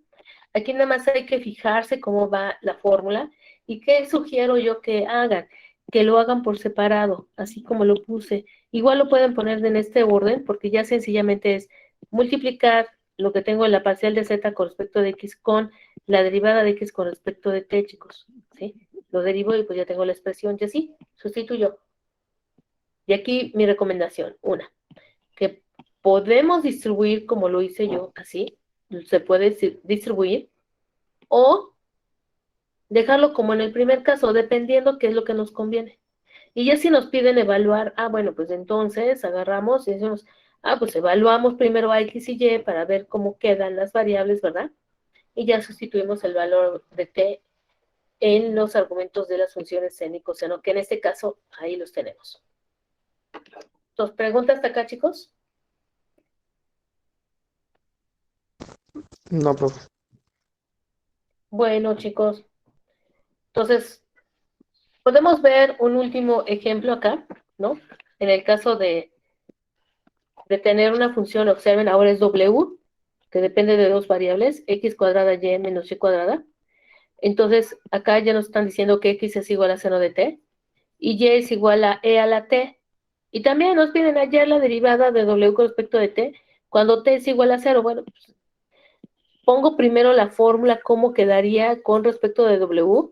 Aquí nada más hay que fijarse cómo va la fórmula y qué sugiero yo que hagan, que lo hagan por separado, así como lo puse. Igual lo pueden poner en este orden, porque ya sencillamente es multiplicar lo que tengo en la parcial de z con respecto de x con la derivada de x con respecto de t, chicos, ¿sí? Lo derivo y pues ya tengo la expresión y así, sustituyo. Y aquí mi recomendación, una, que podemos distribuir como lo hice yo, así, se puede distribuir, o dejarlo como en el primer caso, dependiendo qué es lo que nos conviene. Y ya si nos piden evaluar, bueno, pues entonces agarramos y decimos, pues evaluamos primero a x y y para ver cómo quedan las variables, ¿verdad? Y ya sustituimos el valor de t en los argumentos de las funciones seno y coseno, que en este caso ahí los tenemos. Entonces, ¿preguntas hasta acá, chicos? No, profe. Bueno, chicos, entonces podemos ver un último ejemplo acá, ¿no? En el caso de tener una función, observen, ahora es w, que depende de dos variables, x cuadrada y menos y cuadrada. Entonces, acá ya nos están diciendo que x es igual a seno de t, y y es igual a e a la t. Y también nos piden hallar la derivada de w con respecto de t, cuando t es igual a 0. Bueno, pues, pongo primero la fórmula, cómo quedaría con respecto de w,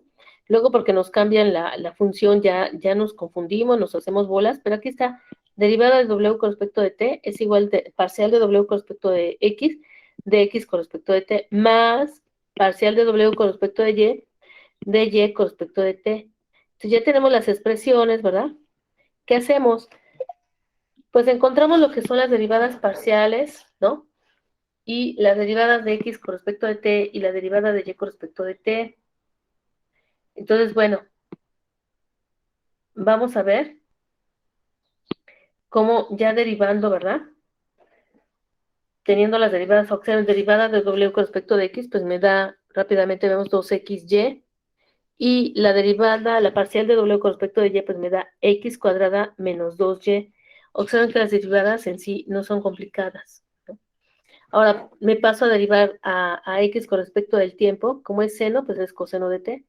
luego porque nos cambian la función, ya nos confundimos, nos hacemos bolas, pero aquí está, derivada de w con respecto de t es igual de parcial de w con respecto de x con respecto de t, más parcial de w con respecto de y con respecto de t. Entonces ya tenemos las expresiones, ¿verdad? ¿Qué hacemos? Pues encontramos lo que son las derivadas parciales, ¿no? Y las derivadas de x con respecto de t y la derivada de y con respecto de t. Entonces, bueno, vamos a ver cómo ya derivando, ¿verdad? Teniendo las derivadas, observen, derivada de W con respecto de X, pues me da, rápidamente vemos 2XY, y la derivada, la parcial de W con respecto de Y, pues me da X cuadrada menos 2Y. Observen que las derivadas en sí no son complicadas, ¿no? Ahora, me paso a derivar a X con respecto del tiempo, como es seno, pues es coseno de T,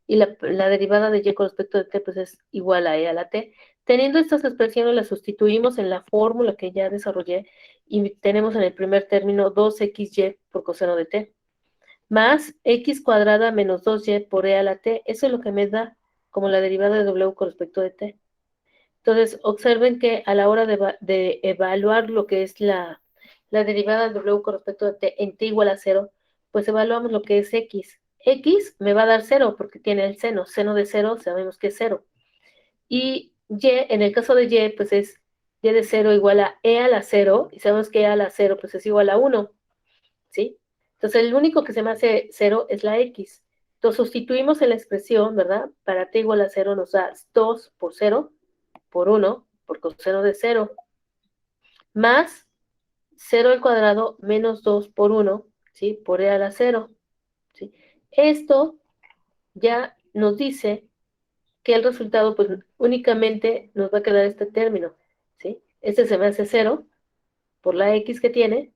y la derivada de Y con respecto de T, pues es igual a E a la T. Teniendo estas expresiones, las sustituimos en la fórmula que ya desarrollé, y tenemos en el primer término 2XY por coseno de T, más X cuadrada menos 2Y por E a la T. Eso es lo que me da como la derivada de W con respecto de T. Entonces, observen que a la hora de evaluar lo que es la derivada de W con respecto de T en T igual a 0, pues evaluamos lo que es X. X me va a dar 0 porque tiene el seno. Seno de 0 sabemos que es 0. Y Y, en el caso de Y, pues es Y de 0 igual a E a la 0. Y sabemos que E a la 0 pues es igual a 1. ¿Sí? Entonces, el único que se me hace 0 es la X. Entonces, sustituimos en la expresión, ¿verdad? Para T igual a 0 nos da 2 por 0 por 1 por coseno de 0, más 0 al cuadrado menos 2 por 1, ¿sí? Por E a la 0, ¿sí? Esto ya nos dice que el resultado, pues, únicamente nos va a quedar este término, ¿sí? Este se me hace 0 por la X que tiene,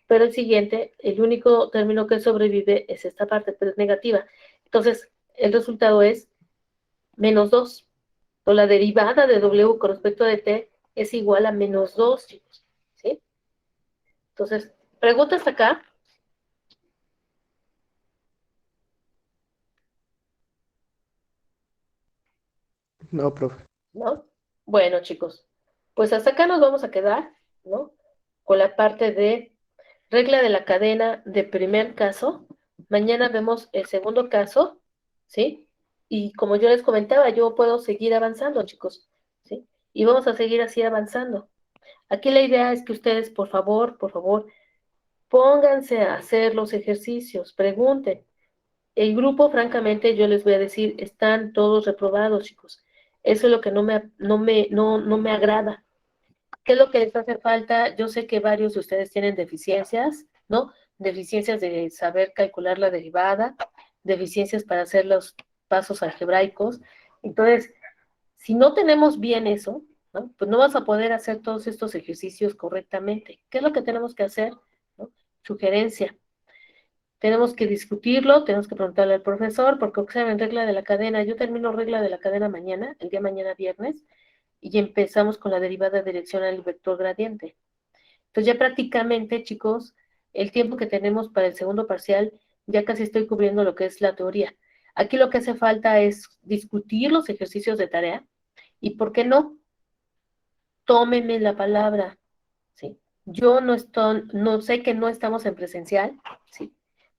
pero el siguiente, el único término que sobrevive es esta parte, pero es negativa. Entonces, el resultado es menos 2. O la derivada de W con respecto de T es igual a menos 2, chicos. ¿Sí? Entonces, preguntas acá. No, profe. ¿No? Bueno, chicos, pues hasta acá nos vamos a quedar, ¿no? Con la parte de regla de la cadena de primer caso. Mañana vemos el segundo caso, ¿sí? Y como yo les comentaba, yo puedo seguir avanzando, chicos, ¿sí? Y vamos a seguir así avanzando. Aquí la idea es que ustedes, por favor, pónganse a hacer los ejercicios, pregunten. El grupo, francamente, yo les voy a decir, están todos reprobados, chicos. Eso es lo que no me agrada. ¿Qué es lo que les hace falta? Yo sé que varios de ustedes tienen deficiencias, ¿no? Deficiencias de saber calcular la derivada, deficiencias para hacer los pasos algebraicos. Entonces, si no tenemos bien eso, ¿no? Pues no vas a poder hacer todos estos ejercicios correctamente. ¿Qué es lo que tenemos que hacer? ¿No? Sugerencia. Tenemos que discutirlo, tenemos que preguntarle al profesor, porque observen regla de la cadena. Yo termino regla de la cadena mañana, el día mañana viernes, y empezamos con la derivada direccional y vector gradiente. Entonces ya prácticamente, chicos, el tiempo que tenemos para el segundo parcial, ya casi estoy cubriendo lo que es la teoría. Aquí lo que hace falta es discutir los ejercicios de tarea y, ¿por qué no? Tómenme la palabra, ¿sí? Yo no sé que no estamos en presencial, ¿sí?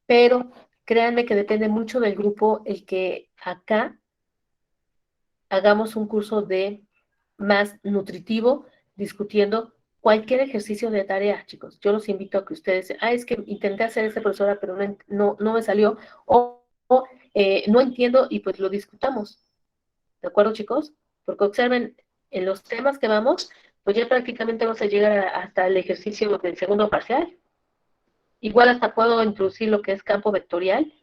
Pero créanme que depende mucho del grupo el que acá hagamos un curso de más nutritivo, discutiendo cualquier ejercicio de tarea, chicos. Yo los invito a que ustedes, es que intenté hacer este profesora, pero no me salió, o no entiendo, y pues lo discutamos. ¿De acuerdo, chicos? Porque observen, en los temas que vamos, pues ya prácticamente vamos a llegar hasta el ejercicio del segundo parcial. Igual hasta puedo introducir lo que es campo vectorial,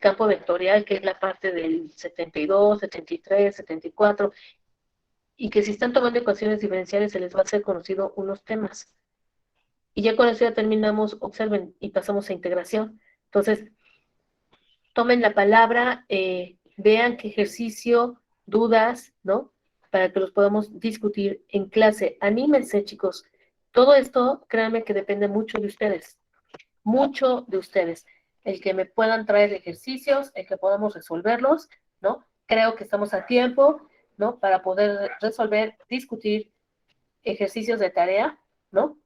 que es la parte del 72, 73, 74, y que si están tomando ecuaciones diferenciales se les va a hacer conocido unos temas. Y ya con eso ya terminamos, observen, y pasamos a integración. Entonces, tomen la palabra, vean qué ejercicio, dudas, ¿no? Para que los podamos discutir en clase. Anímense, chicos. Todo esto, créanme que depende mucho de ustedes. El que me puedan traer ejercicios, el que podamos resolverlos, ¿no? Creo que estamos a tiempo, ¿no? Para poder resolver, discutir ejercicios de tarea, ¿no?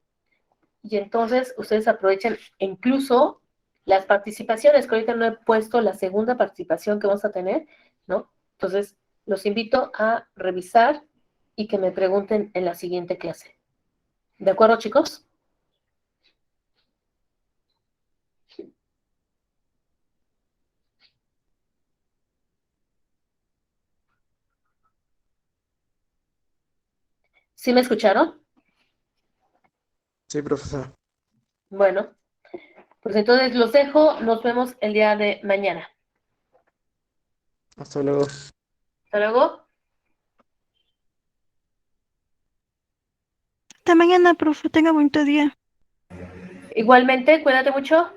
Y entonces ustedes aprovechen incluso las participaciones, que ahorita no he puesto la segunda participación que vamos a tener, ¿no? Entonces, los invito a revisar y que me pregunten en la siguiente clase. ¿De acuerdo, chicos? ¿Sí me escucharon? Sí, profesor. Bueno, pues entonces los dejo. Nos vemos el día de mañana. Hasta luego. Hasta luego. Hasta mañana, profe. Tenga bonito día. Igualmente, cuídate mucho.